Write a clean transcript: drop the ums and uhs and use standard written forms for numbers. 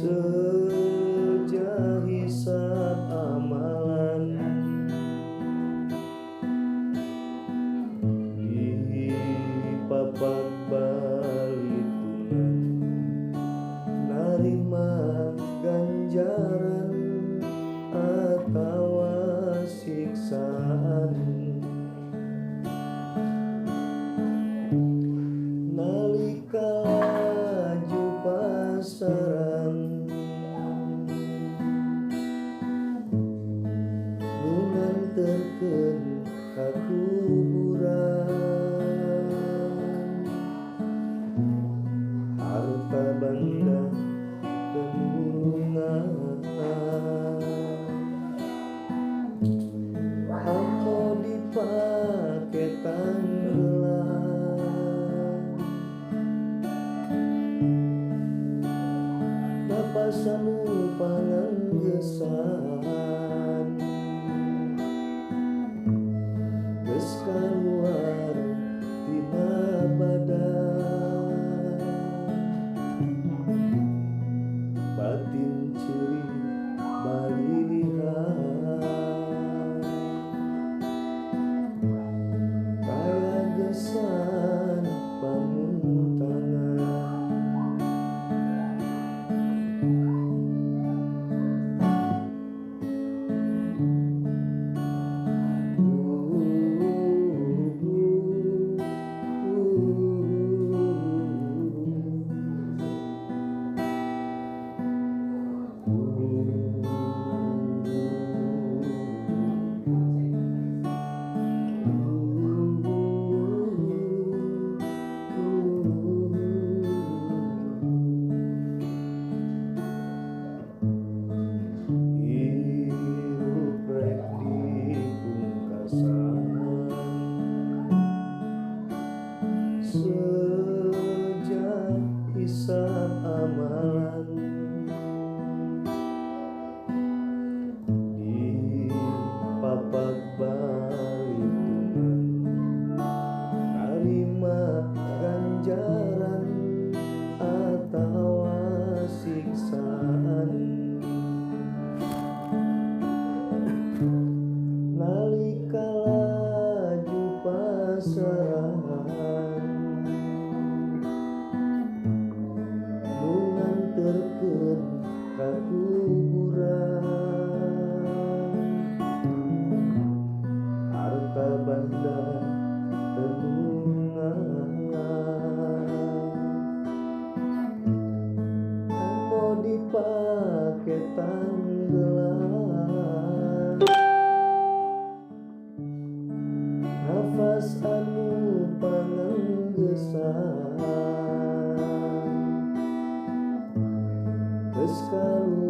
sejahisap amalan di papak balitungan narima ganjaran atawa siksaan nalika laju pasaran nu nganterkeun ka kuburan harta banda tenungan amo dipake tanggelan napasanu panganggesan geus kaluar tina badan batin ciri balilihan kaya gesan pamuntangan hirup rek di pungkasan sejahisap amalan di papak balitungan narima ganjaran atawa siksaan nalika laju pasaran nu nganterkeun ka kuburan harta banda tenungan amo dipake tanggelan nafas anu panganggesan geus kaluar